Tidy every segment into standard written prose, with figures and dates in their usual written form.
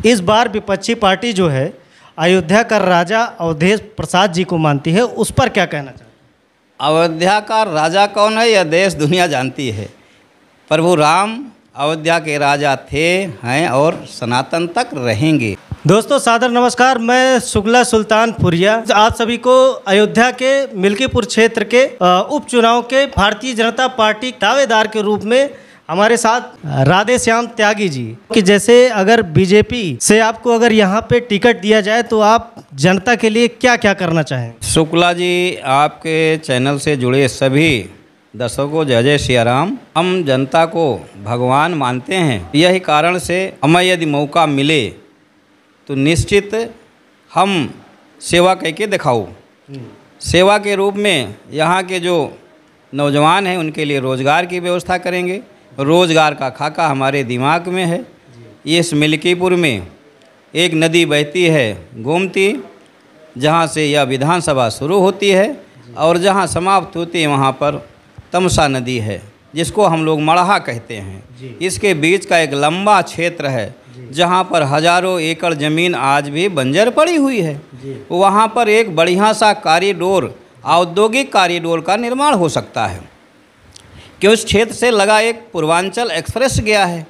इस बार विपक्षी पार्टी जो है अयोध्या का राजा अवधेश प्रसाद जी को मानती है, उस पर क्या कहना चाहते हैं? अयोध्या का राजा कौन है यह देश दुनिया जानती है। प्रभु राम अयोध्या के राजा थे, हैं और सनातन तक रहेंगे। दोस्तों सादर नमस्कार, मैं शुक्ला सुल्तानपुरिया आप सभी को अयोध्या के मिल्कीपुर क्षेत्र के उपचुनाव के भारतीय जनता पार्टी दावेदार के रूप में हमारे साथ राधे श्याम त्यागी जी कि जैसे अगर बीजेपी से आपको अगर यहाँ पे टिकट दिया जाए तो आप जनता के लिए क्या क्या करना चाहें? शुक्ला जी, आपके चैनल से जुड़े सभी दर्शकों को जय जय सिया राम। हम जनता को भगवान मानते हैं, यही कारण से हमें यदि मौका मिले तो निश्चित हम सेवा करके दिखाओ। सेवा के रूप में यहाँ के जो नौजवान हैं उनके लिए रोज़गार की व्यवस्था करेंगे। रोज़गार का खाका हमारे दिमाग में है। इस मिल्कीपुर में एक नदी बहती है गोमती, जहाँ से यह विधानसभा शुरू होती है और जहाँ समाप्त होती है वहाँ पर तमसा नदी है, जिसको हम लोग मड़हा कहते हैं। इसके बीच का एक लंबा क्षेत्र है जहाँ पर हजारों एकड़ ज़मीन आज भी बंजर पड़ी हुई है। वहाँ पर एक बढ़िया सा कॉरिडोर, औद्योगिक कॉरिडोर का निर्माण हो सकता है कि उस क्षेत्र से लगा एक पूर्वांचल एक्सप्रेस गया है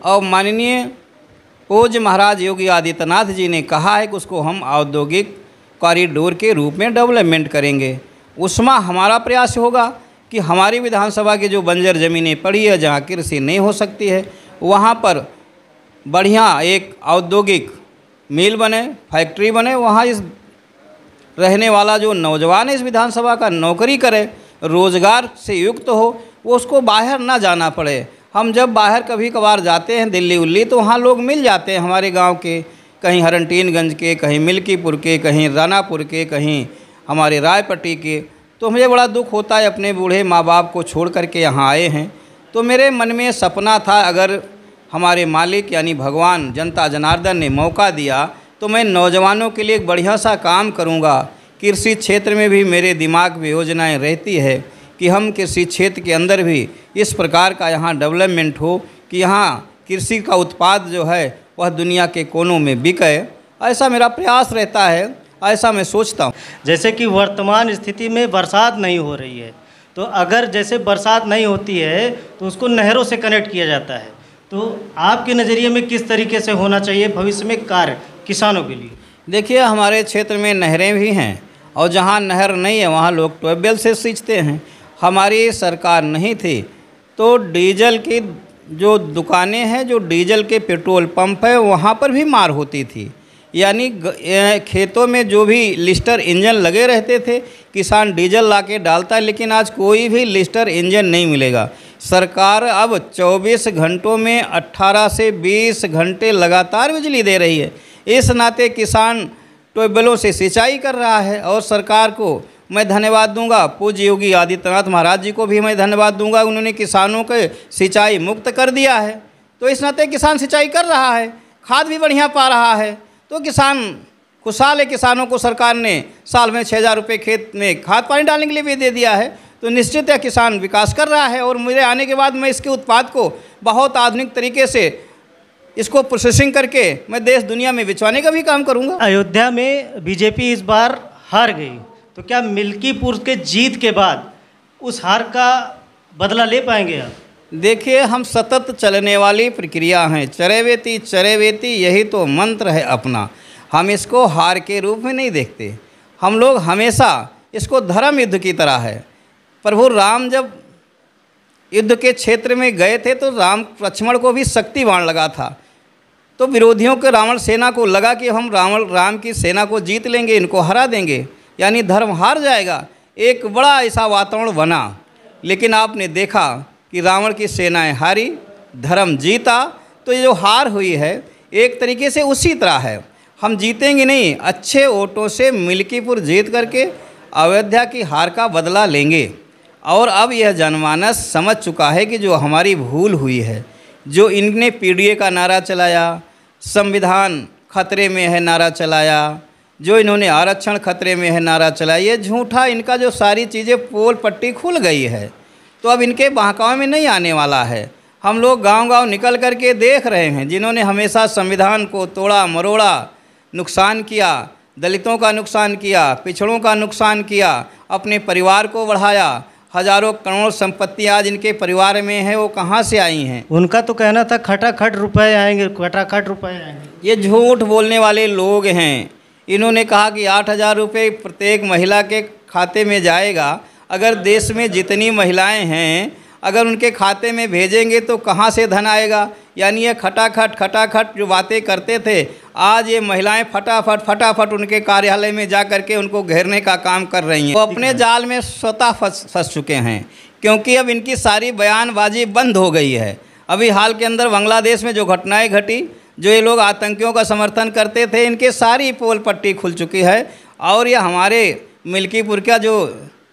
और माननीय पूज्य महाराज योगी आदित्यनाथ जी ने कहा है कि उसको हम औद्योगिक कॉरिडोर के रूप में डेवलपमेंट करेंगे। उसमें हमारा प्रयास होगा कि हमारी विधानसभा की जो बंजर ज़मीनें पड़ी है, जहाँ कृषि नहीं हो सकती है, वहाँ पर बढ़िया एक औद्योगिक मिल बने, फैक्ट्री बने। वहाँ इस रहने वाला जो नौजवान इस विधानसभा का नौकरी करे, रोज़गार से युक्त हो, वो उसको बाहर ना जाना पड़े। हम जब बाहर कभी कभार जाते हैं दिल्ली उल्ली, तो वहाँ लोग मिल जाते हैं हमारे गांव के, कहीं हरनटीनगंज के, कहीं मिल्कीपुर के, कहीं रानापुर के, कहीं हमारे रायपट्टी के। तो मुझे बड़ा दुख होता है, अपने बूढ़े माँ बाप को छोड़ करके यहाँ आए हैं। तो मेरे मन में सपना था, अगर हमारे मालिक यानी भगवान जनता जनार्दन ने मौका दिया तो मैं नौजवानों के लिए एक बढ़िया सा काम करूँगा। कृषि क्षेत्र में भी मेरे दिमाग में योजनाएँ रहती है कि हम कृषि क्षेत्र के अंदर भी इस प्रकार का यहाँ डेवलपमेंट हो कि यहाँ कृषि का उत्पाद जो है वह दुनिया के कोनों में बिके। ऐसा मेरा प्रयास रहता है, ऐसा मैं सोचता हूँ। जैसे कि वर्तमान स्थिति में बरसात नहीं हो रही है, तो अगर जैसे बरसात नहीं होती है तो उसको नहरों से कनेक्ट किया जाता है, तो आपके नज़रिए में किस तरीके से होना चाहिए भविष्य में कार्य किसानों के लिए? देखिए, हमारे क्षेत्र में नहरें भी हैं और जहाँ नहर नहीं है वहाँ लोग ट्यूबवेल से सींचते हैं। हमारी सरकार नहीं थी तो डीजल की जो दुकानें हैं, जो डीजल के पेट्रोल पंप है, वहाँ पर भी मार होती थी। यानी खेतों में जो भी लिस्टर इंजन लगे रहते थे, किसान डीजल ला के डालता है, लेकिन आज कोई भी लिस्टर इंजन नहीं मिलेगा। सरकार अब 24 घंटों में 18 से 20 घंटे लगातार बिजली दे रही है। इस नाते किसान ट्यूबवेलों से सिंचाई कर रहा है और सरकार को मैं धन्यवाद दूंगा। पूज्य योगी आदित्यनाथ महाराज जी को भी मैं धन्यवाद दूंगा, उन्होंने किसानों के सिंचाई मुक्त कर दिया है। तो इस नाते किसान सिंचाई कर रहा है, खाद भी बढ़िया पा रहा है, तो किसान खुशहाल है। किसानों को सरकार ने साल में 6,000 रुपये खेत में खाद पानी डालने के लिए भी दे दिया है। तो निश्चित है किसान विकास कर रहा है और मेरे आने के बाद मैं इसके उत्पाद को बहुत आधुनिक तरीके से इसको प्रोसेसिंग करके मैं देश दुनिया में बेचवाने का भी काम करूंगा। अयोध्या में बीजेपी इस बार हार गई, तो क्या मिल्कीपुर के जीत के बाद उस हार का बदला ले पाएंगे आप? देखिए, हम सतत चलने वाली प्रक्रिया हैं। चरैवेति चरैवेति, यही तो मंत्र है अपना। हम इसको हार के रूप में नहीं देखते, हम लोग हमेशा इसको धर्म युद्ध की तरह है। प्रभु राम जब युद्ध के क्षेत्र में गए थे तो राम लक्ष्मण को भी शक्ति बाण लगा था, तो विरोधियों के रावण सेना को लगा कि हम राम की सेना को जीत लेंगे, इनको हरा देंगे, यानी धर्म हार जाएगा। एक बड़ा ऐसा वातावरण बना, लेकिन आपने देखा कि रावण की सेनाएं हारी, धर्म जीता। तो ये जो हार हुई है एक तरीके से उसी तरह है। हम जीतेंगे नहीं, अच्छे वोटों से मिल्कीपुर जीत करके अयोध्या की हार का बदला लेंगे। और अब यह जनमानस समझ चुका है कि जो हमारी भूल हुई है, जो इनने पीडीए का नारा चलाया, संविधान खतरे में है नारा चलाया, जो इन्होंने आरक्षण खतरे में है नारा चलाया, ये झूठा इनका जो सारी चीज़ें पोल पट्टी खुल गई है, तो अब इनके बहकावे में नहीं आने वाला है। हम लोग गांव-गांव निकल कर के देख रहे हैं, जिन्होंने हमेशा संविधान को तोड़ा मरोड़ा, नुकसान किया, दलितों का नुकसान किया, पिछड़ों का नुकसान किया, अपने परिवार को बढ़ाया। हजारों करोड़ संपत्ति आज इनके परिवार में है, वो कहाँ से आई हैं? उनका तो कहना था खटाखट रुपए आएंगे, खटाखट रुपए आएंगे। ये झूठ बोलने वाले लोग हैं। इन्होंने कहा कि 8,000 रुपये प्रत्येक महिला के खाते में जाएगा। अगर देश में जितनी महिलाएं हैं, अगर उनके खाते में भेजेंगे तो कहाँ से धन आएगा? यानी ये खटाखट जो बातें करते थे, आज ये महिलाएं फटाफट उनके कार्यालय में जा कर के उनको घेरने का काम कर रही हैं। वो अपने जाल में स्वतः फंस चुके हैं, क्योंकि अब इनकी सारी बयानबाजी बंद हो गई है। अभी हाल के अंदर बांग्लादेश में जो घटनाएं घटी, जो ये लोग आतंकियों का समर्थन करते थे, इनके सारी पोल पट्टी खुल चुकी है। और ये हमारे मिल्कीपुर का जो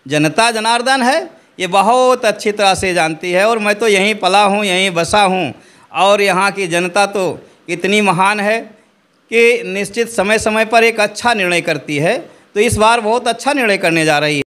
जनता जनार्दन है, ये बहुत अच्छी तरह से जानती है। और मैं तो यहीं पला हूँ, यहीं बसा हूँ, और यहाँ की जनता तो इतनी महान है कि निश्चित समय समय पर एक अच्छा निर्णय करती है। तो इस बार बहुत अच्छा निर्णय करने जा रही है।